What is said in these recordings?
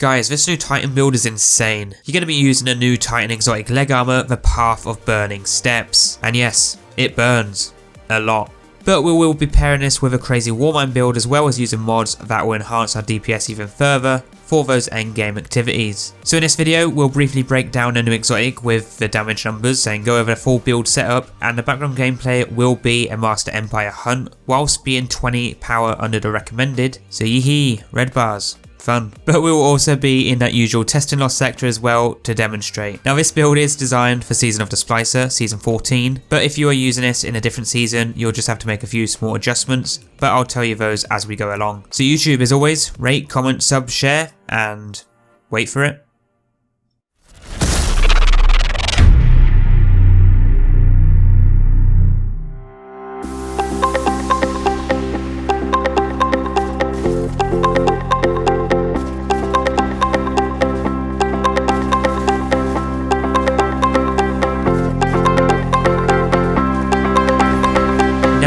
Guys, this new Titan build is insane. You're going to be using a new Titan exotic leg armor, the Path of Burning Steps. And yes, it burns. A lot. But we will be pairing this with a crazy Warmind build as well as using mods that will enhance our DPS even further for those endgame activities. So in this video, we'll briefly break down a new exotic with the damage numbers and go over the full build setup, and the background gameplay will be a Master Empire hunt whilst being 20 power under the recommended, so yee red bars. Fun. But we will also be in that usual testing loss sector as well to demonstrate. Now this build is designed for Season of the Splicer, Season 14, but if you are using this in a different season, you'll just have to make a few small adjustments, but I'll tell you those as we go along. So YouTube, as always, rate, comment, sub, share, and wait for it.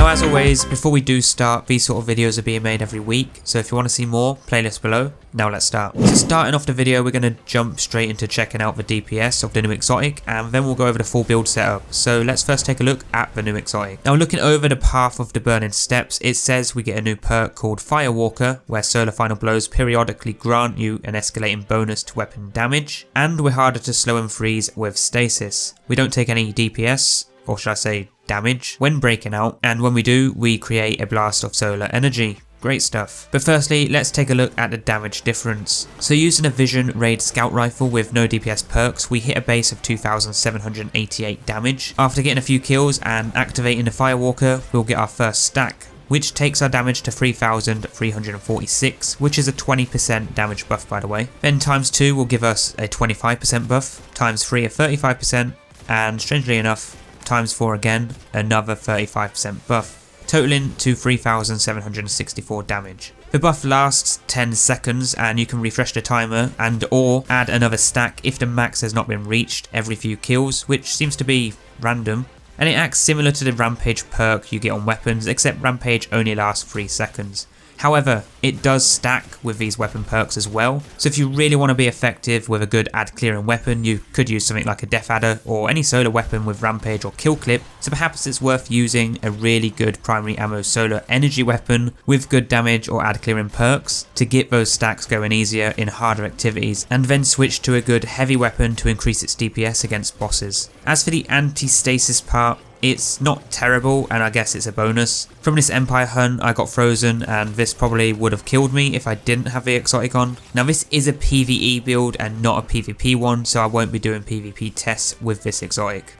As always, before we do start, these sort of videos are being made every week, so if you want to see more, playlist below. Now let's start. So starting off the video, we're going to jump straight into checking out the DPS of the new exotic, and then we'll go over the full build setup. So let's first take a look at the new exotic. Now looking over the Path of the Burning Steps, it says we get a new perk called Firewalker, where solar final blows periodically grant you an escalating bonus to weapon damage, and we're harder to slow and freeze with stasis. We don't take any DPS, or should I say damage, when breaking out, and when we do, we create a blast of solar energy. Great stuff. But firstly, let's take a look at the damage difference. So using a Vision Raid Scout Rifle with no DPS perks, we hit a base of 2,788 damage. After getting a few kills and activating the Firewalker, we'll get our first stack, which takes our damage to 3,346, which is a 20% damage buff, by the way. Then times 2 will give us a 25% buff, times 3 a 35%, and strangely enough, times 4 again, another 35% buff, totaling to 3,764 damage. The buff lasts 10 seconds and you can refresh the timer and or add another stack if the max has not been reached every few kills, which seems to be random. And it acts similar to the rampage perk you get on weapons, except rampage only lasts 3 seconds. However, it does stack with these weapon perks as well, so if you really want to be effective with a good ad clearing weapon, you could use something like a Death Adder or any solar weapon with rampage or kill clip, so perhaps it's worth using a really good primary ammo solar energy weapon with good damage or ad clearing perks to get those stacks going easier in harder activities, and then switch to a good heavy weapon to increase its DPS against bosses. As for the anti-stasis part, it's not terrible, and I guess it's a bonus. From this Empire hunt, I got frozen, and this probably would have killed me if I didn't have the exotic on. Now this is a PvE build and not a PvP one, so I won't be doing PvP tests with this exotic.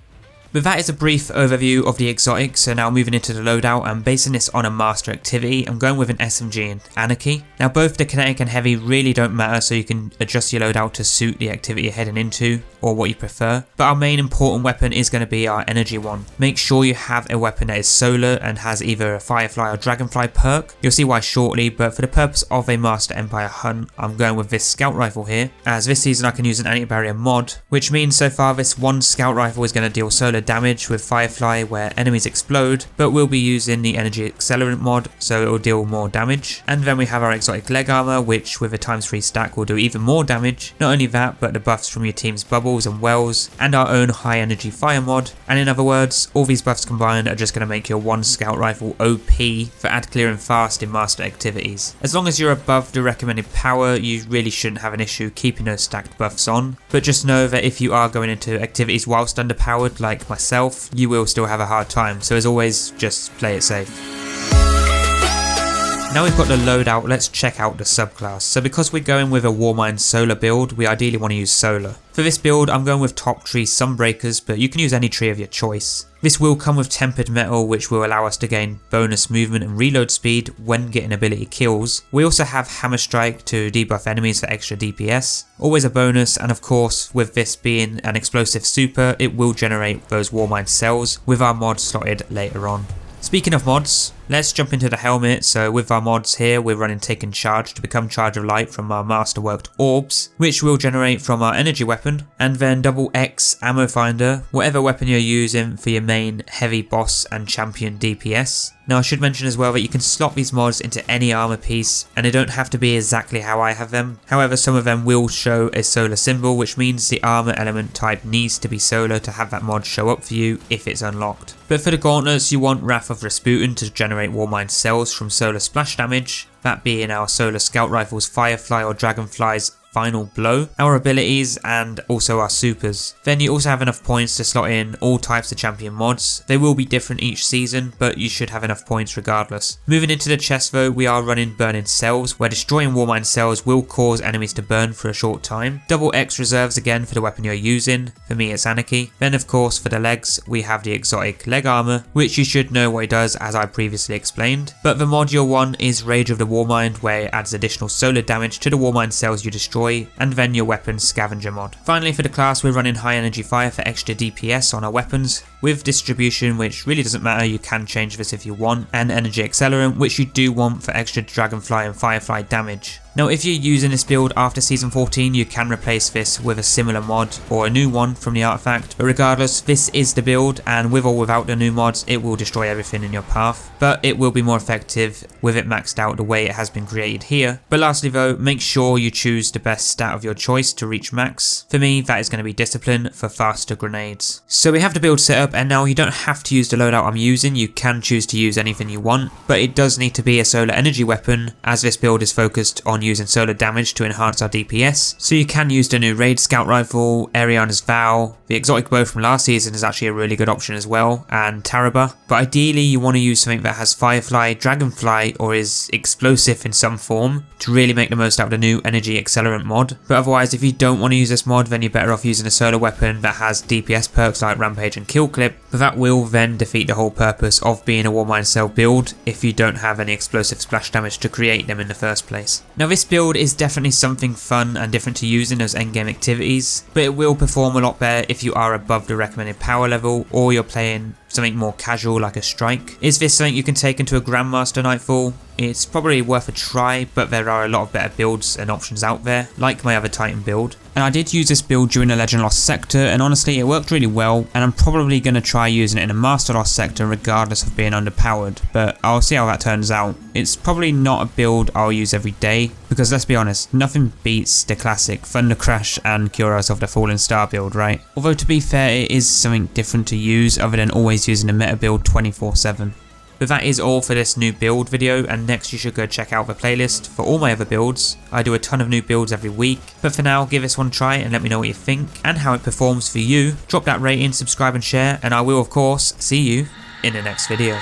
But that is a brief overview of the exotic, so now moving into the loadout and basing this on a master activity, I'm going with an SMG and Anarchy. Now both the kinetic and heavy really don't matter, so you can adjust your loadout to suit the activity you're heading into or what you prefer. But our main important weapon is going to be our energy one. Make sure you have a weapon that is solar and has either a Firefly or Dragonfly perk. You'll see why shortly, but for the purpose of a Master Empire hunt, I'm going with this scout rifle here, as this season I can use an anti-barrier mod, which means so far this one scout rifle is going to deal solar damage with Firefly where enemies explode, but we'll be using the Energy Accelerant mod, so it will deal more damage. And then we have our exotic leg armor, which with a ×3 stack will do even more damage. Not only that, but the buffs from your team's bubbles and wells, and our own high energy fire mod. And in other words, all these buffs combined are just going to make your one scout rifle OP for ad clearing fast in master activities. As long as you're above the recommended power, you really shouldn't have an issue keeping those stacked buffs on, but just know that if you are going into activities whilst underpowered like myself, you will still have a hard time, so as always, just play it safe. Now we've got the loadout, let's check out the subclass. So because we're going with a Warmind solar build, we ideally want to use solar. For this build, I'm going with top tree Sunbreakers, but you can use any tree of your choice. This will come with tempered metal, which will allow us to gain bonus movement and reload speed when getting ability kills. We also have Hammer Strike to debuff enemies for extra DPS, always a bonus, and of course with this being an explosive super, it will generate those Warmind cells with our mod slotted later on. Speaking of mods, Let's jump into the helmet. So with our mods here, we're running Taken Charge to become Charge of Light from our Masterworked Orbs, which we'll generate from our energy weapon, and then double X Ammo Finder, whatever weapon you're using for your main heavy boss and champion DPS. Now I should mention as well that you can slot these mods into any armor piece, and they don't have to be exactly how I have them. However, some of them will show a solar symbol, which means the armor element type needs to be solar to have that mod show up for you if it's unlocked. But for the gauntlets, you want Wrath of Rasputin to generate Warmind cells from solar splash damage, that being our solar scout rifles Firefly or Dragonfly's Final Blow, our abilities, and also our supers. Then you also have enough points to slot in all types of champion mods. They will be different each season, but you should have enough points regardless. Moving into the chest though, we are running Burning Cells, where destroying Warmind cells will cause enemies to burn for a short time. Double X reserves again for the weapon you're using. For me it's Anarchy. Then of course for the legs, we have the exotic leg armor, which you should know what it does as I previously explained. But the mod you'll want is Rage of the Warmind, where it adds additional solar damage to the Warmind cells you destroy, and then your weapons scavenger mod. Finally for the class, we're running High Energy Fire for extra DPS on our weapons, with distribution, which really doesn't matter, you can change this if you want, and Energy Accelerant, which you do want for extra Dragonfly and Firefly damage. Now if you're using this build after season 14, you can replace this with a similar mod or a new one from the artifact, but regardless, this is the build, and with or without the new mods, it will destroy everything in your path, but it will be more effective with it maxed out the way it has been created here. But lastly though, make sure you choose the best stat of your choice to reach max. For me, that is going to be Discipline for faster grenades. So we have the build set up, and now you don't have to use the loadout I'm using, you can choose to use anything you want, but it does need to be a solar energy weapon, as this build is focused on using solar damage to enhance our DPS. So you can use the new Raid Scout Rifle, Ariana's Vow, the exotic bow from last season is actually a really good option as well, and Taraba. But ideally you want to use something that has Firefly, Dragonfly, or is explosive in some form to really make the most out of the new Energy Accelerant mod. But otherwise, if you don't want to use this mod, then you're better off using a solar weapon that has DPS perks like Rampage and Kill Clip, but that will then defeat the whole purpose of being a Warmind cell build if you don't have any explosive splash damage to create them in the first place. Now this build is definitely something fun and different to use in those endgame activities, but it will perform a lot better if you are above the recommended power level or you're playing something more casual like a strike. Is this something you can take into a Grandmaster Nightfall? It's probably worth a try, but there are a lot of better builds and options out there, like my other Titan build. And I did use this build during the Legend Lost sector, and honestly it worked really well, and I'm probably going to try using it in a Master Lost sector regardless of being underpowered, but I'll see how that turns out. It's probably not a build I'll use every day, because let's be honest, nothing beats the classic Thunder Crash and Cuirass of the Fallen Star build, right? Although to be fair, it is something different to use other than always using a meta build 24/7. But that is all for this new build video, and next you should go check out the playlist for all my other builds. I do a ton of new builds every week, but for now give this one a try and let me know what you think and how it performs for you. Drop that rating, subscribe and share, and I will of course see you in the next video.